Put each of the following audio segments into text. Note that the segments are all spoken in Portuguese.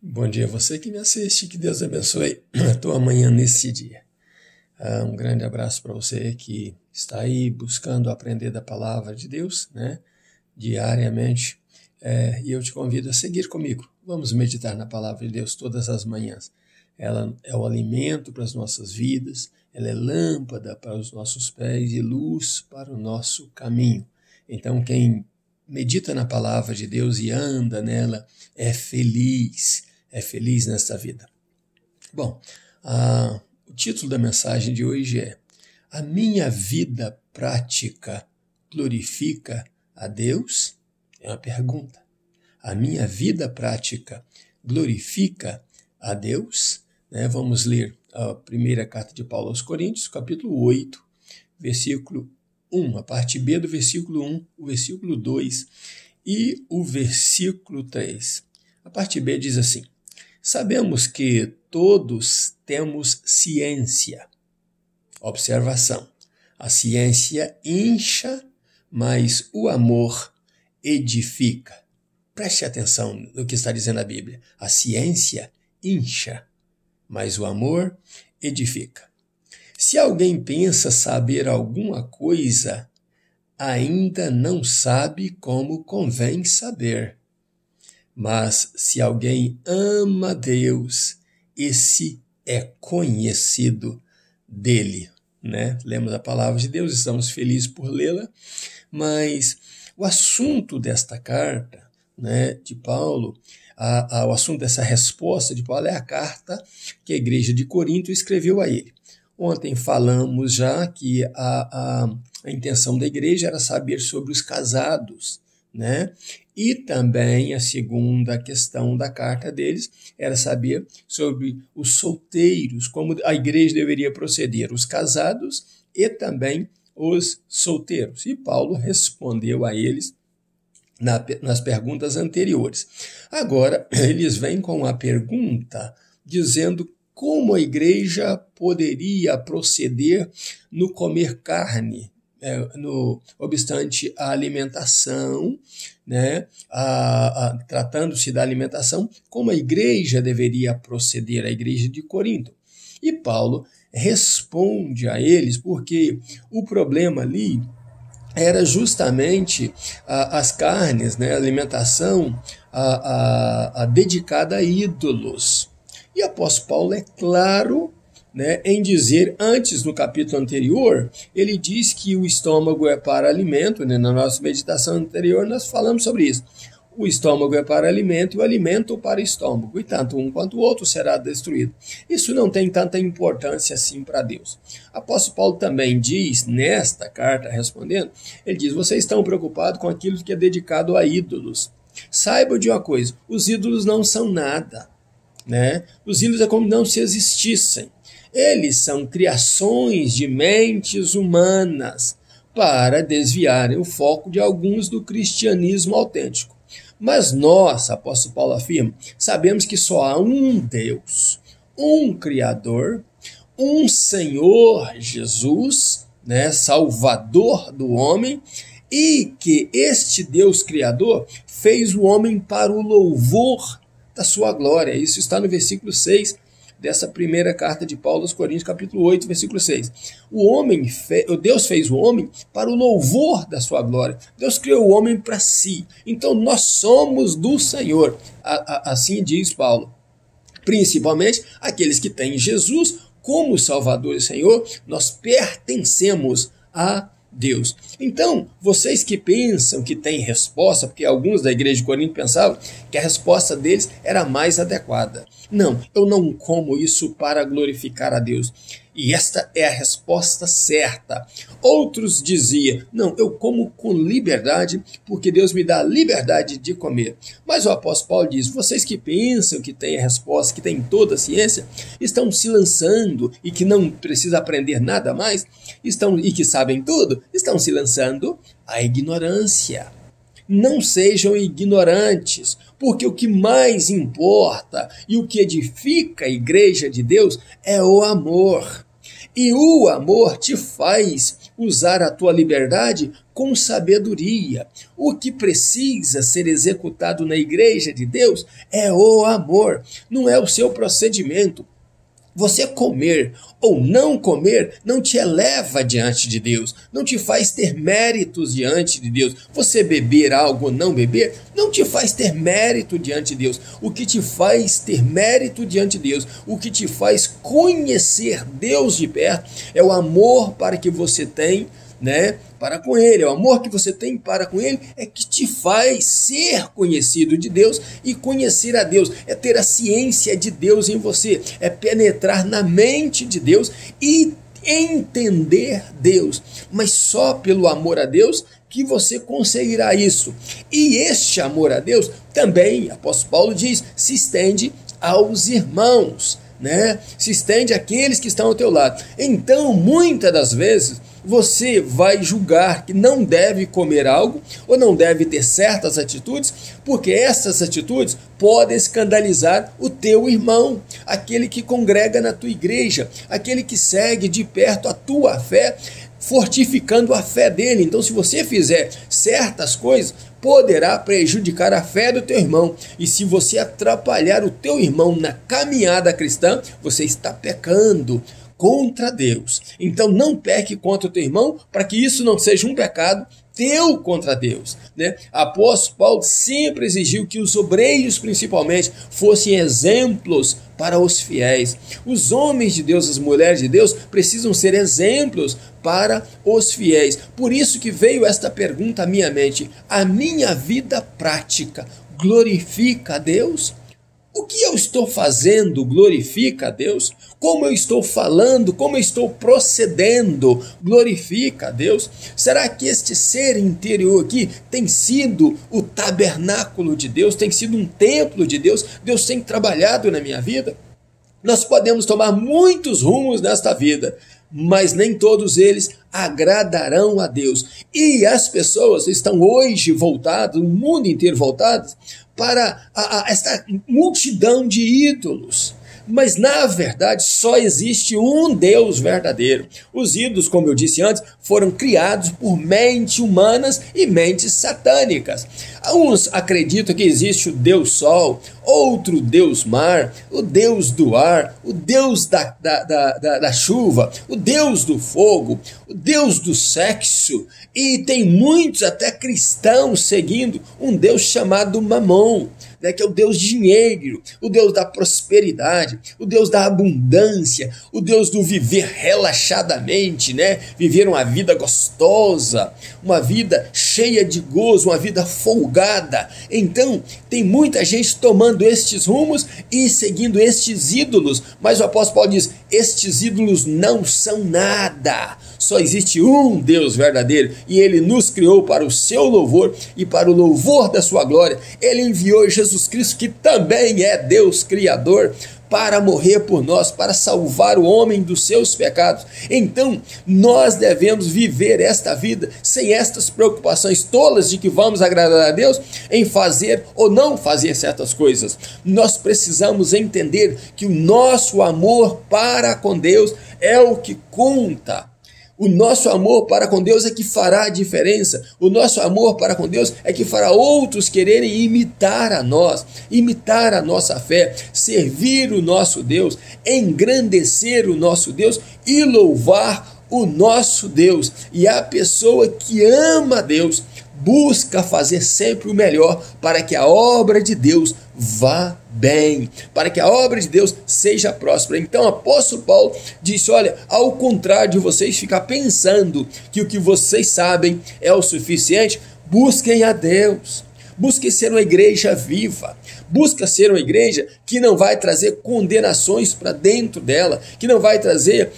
Bom dia a você que me assiste, que Deus abençoe a tua manhã nesse dia. Um grande abraço para você que está aí buscando aprender da palavra de Deus, né, diariamente, e eu te convido a seguir comigo. Vamos meditar na palavra de Deus todas as manhãs. Ela é o alimento para as nossas vidas, ela é lâmpada para os nossos pés e luz para o nosso caminho. Então, quem medita na palavra de Deus e anda nela é feliz nesta vida. Bom, o título da mensagem de hoje é: A minha vida prática glorifica a Deus? É uma pergunta. A minha vida prática glorifica a Deus? Vamos ler a primeira carta de Paulo aos Coríntios, capítulo 8, versículo 1, a parte B do versículo 1, o versículo 2 e o versículo 3. A parte B diz assim: Sabemos que todos temos ciência. Observação. A ciência incha, mas o amor edifica. Preste atenção no que está dizendo a Bíblia. A ciência incha, mas o amor edifica. Se alguém pensa saber alguma coisa, ainda não sabe como convém saber. Mas se alguém ama Deus, esse é conhecido dele. Lemos a palavra de Deus, estamos felizes por lê-la, mas o assunto desta carta, de Paulo, o assunto dessa resposta de Paulo é a carta que a igreja de Corinto escreveu a ele. Ontem falamos já que a intenção da igreja era saber sobre os casados, E também a segunda questão da carta deles era saber sobre os solteiros, como a igreja deveria proceder, os casados e também os solteiros. E Paulo respondeu a eles nas perguntas anteriores. Agora, eles vêm com a pergunta dizendo como a igreja poderia proceder no comer carne, no obstante a alimentação, tratando-se da alimentação, como a igreja deveria proceder, a igreja de Corinto. E Paulo responde a eles porque o problema ali era justamente as carnes, a alimentação dedicada a ídolos. E o apóstolo Paulo é claro em dizer, antes no capítulo anterior, ele diz que o estômago é para alimento, na nossa meditação anterior nós falamos sobre isso. O estômago é para alimento e o alimento para o estômago, e tanto um quanto o outro será destruído. Isso não tem tanta importância assim para Deus. O apóstolo Paulo também diz, nesta carta respondendo, ele diz, vocês estão preocupados com aquilo que é dedicado a ídolos. Saibam de uma coisa, os ídolos não são nada, Os ídolos é como não se existissem. Eles são criações de mentes humanas para desviarem o foco de alguns do cristianismo autêntico. Mas nós, apóstolo Paulo afirma, sabemos que só há um Deus, um Criador, um Senhor Jesus, Salvador do homem, e que este Deus Criador fez o homem para o louvor da sua glória. Isso está no versículo 6 dessa primeira carta de Paulo aos Coríntios, capítulo 8, versículo 6. Deus fez o homem para o louvor da sua glória. Deus criou o homem para si. Então nós somos do Senhor. Assim diz Paulo. Principalmente aqueles que têm Jesus como Salvador e Senhor, nós pertencemos a Deus. Então, vocês que pensam que tem resposta, porque alguns da igreja de Corinto pensavam que a resposta deles era mais adequada. Não, eu não como isso para glorificar a Deus. E esta é a resposta certa. Outros diziam, não, eu como com liberdade, porque Deus me dá a liberdade de comer. Mas o apóstolo Paulo diz, vocês que pensam que tem a resposta, que tem toda a ciência, estão se lançando e que não precisa aprender nada mais, e que sabem tudo, estão se lançando à ignorância. Não sejam ignorantes, porque o que mais importa e o que edifica a igreja de Deus é o amor. E o amor te faz usar a tua liberdade com sabedoria. O que precisa ser executado na igreja de Deus é o amor, não é o seu procedimento. Você comer ou não comer não te eleva diante de Deus, não te faz ter méritos diante de Deus. Você beber algo ou não beber não te faz ter mérito diante de Deus. O que te faz ter mérito diante de Deus, o que te faz conhecer Deus de perto é o amor para que você tem, para com Ele. O amor que você tem para com Ele é que te faz ser conhecido de Deus, e conhecer a Deus é ter a ciência de Deus em você, é penetrar na mente de Deus e entender Deus. Mas só pelo amor a Deus que você conseguirá isso. E este amor a Deus também, apóstolo Paulo diz, se estende aos irmãos, se estende àqueles que estão ao teu lado. Então, muitas das vezes, você vai julgar que não deve comer algo ou não deve ter certas atitudes, porque essas atitudes podem escandalizar o teu irmão, aquele que congrega na tua igreja, aquele que segue de perto a tua fé, fortificando a fé dele. Então, se você fizer certas coisas, poderá prejudicar a fé do teu irmão. E se você atrapalhar o teu irmão na caminhada cristã, você está pecando contra Deus. Então não peque contra o teu irmão, para que isso não seja um pecado teu contra Deus. Apóstolo Paulo sempre exigiu que os obreiros, principalmente, fossem exemplos para os fiéis. Os homens de Deus, as mulheres de Deus, precisam ser exemplos para os fiéis. Por isso que veio esta pergunta à minha mente: a minha vida prática glorifica a Deus? O que eu estou fazendo glorifica a Deus? Como eu estou falando, como eu estou procedendo, glorifica a Deus? Será que este ser interior aqui tem sido o tabernáculo de Deus, tem sido um templo de Deus? Deus tem trabalhado na minha vida? Nós podemos tomar muitos rumos nesta vida, mas nem todos eles agradarão a Deus. E as pessoas estão hoje voltadas, o mundo inteiro voltadas, para esta multidão de ídolos. Mas na verdade só existe um Deus verdadeiro. Os ídolos, como eu disse antes, foram criados por mentes humanas e mentes satânicas. Uns acreditam que existe o Deus Sol, outro Deus Mar, o Deus do ar, o Deus da chuva, o Deus do fogo, o Deus do sexo. E tem muitos até cristãos seguindo um Deus chamado Mamon, que é o Deus dinheiro, o Deus da prosperidade, o Deus da abundância, o Deus do viver relaxadamente, viver uma vida gostosa, uma vida cheia de gozo, uma vida folgada. Então, tem muita gente tomando estes rumos e seguindo estes ídolos, mas o apóstolo Paulo diz: estes ídolos não são nada. Só existe um Deus verdadeiro, e Ele nos criou para o seu louvor e para o louvor da sua glória. Ele enviou Jesus Cristo, que também é Deus Criador, para morrer por nós, para salvar o homem dos seus pecados. Então, nós devemos viver esta vida sem estas preocupações tolas de que vamos agradar a Deus em fazer ou não fazer certas coisas. Nós precisamos entender que o nosso amor para com Deus é o que conta. O nosso amor para com Deus é que fará a diferença. O nosso amor para com Deus é que fará outros quererem imitar a nós, imitar a nossa fé, servir o nosso Deus, engrandecer o nosso Deus e louvar o nosso Deus. E a pessoa que ama a Deus busca fazer sempre o melhor para que a obra de Deus vá bem, para que a obra de Deus seja próspera. Então o apóstolo Paulo disse: olha, ao contrário de vocês ficar pensando que o que vocês sabem é o suficiente, busquem a Deus. Busque ser uma igreja viva, busca ser uma igreja que não vai trazer condenações para dentro dela, que não vai trazer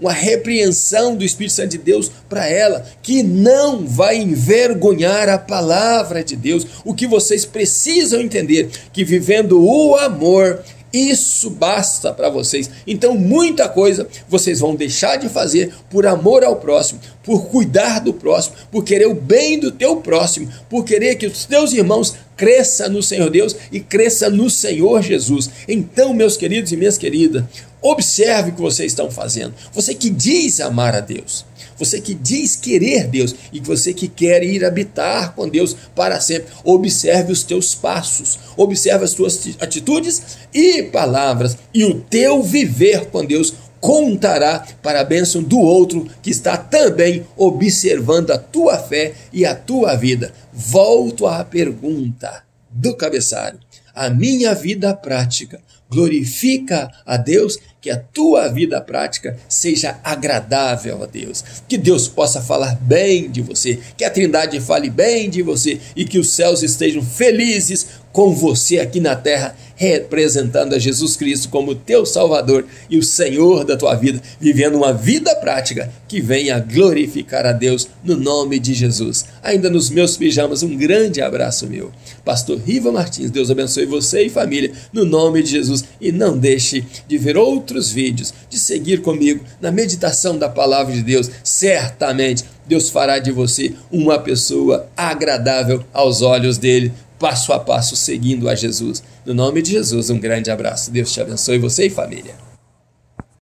uma repreensão do Espírito Santo de Deus para ela, que não vai envergonhar a palavra de Deus. O que vocês precisam entender, que vivendo o amor, isso basta para vocês. Então muita coisa vocês vão deixar de fazer por amor ao próximo, por cuidar do próximo, por querer o bem do teu próximo, por querer que os teus irmãos cresçam no Senhor Deus e cresçam no Senhor Jesus. Então, meus queridos e minhas queridas, observe o que vocês estão fazendo. Você que diz amar a Deus, você que diz querer Deus e você que quer ir habitar com Deus para sempre, observe os teus passos, observe as tuas atitudes e palavras, e o teu viver com Deus contará para a bênção do outro que está também observando a tua fé e a tua vida. Volto à pergunta do cabeçalho. A minha vida prática glorifica a Deus? Que a tua vida prática seja agradável a Deus, que Deus possa falar bem de você, que a Trindade fale bem de você e que os céus estejam felizes com você aqui na terra, representando a Jesus Cristo como teu Salvador e o Senhor da tua vida, vivendo uma vida prática que venha glorificar a Deus no nome de Jesus. Ainda nos meus pijamas, um grande abraço meu. Pastor Riva Martins, Deus abençoe você e família no nome de Jesus, e não deixe de ver outros vídeos, de seguir comigo na meditação da palavra de Deus. Certamente Deus fará de você uma pessoa agradável aos olhos dele, passo a passo seguindo a Jesus. No nome de Jesus, um grande abraço. Deus te abençoe, você e família.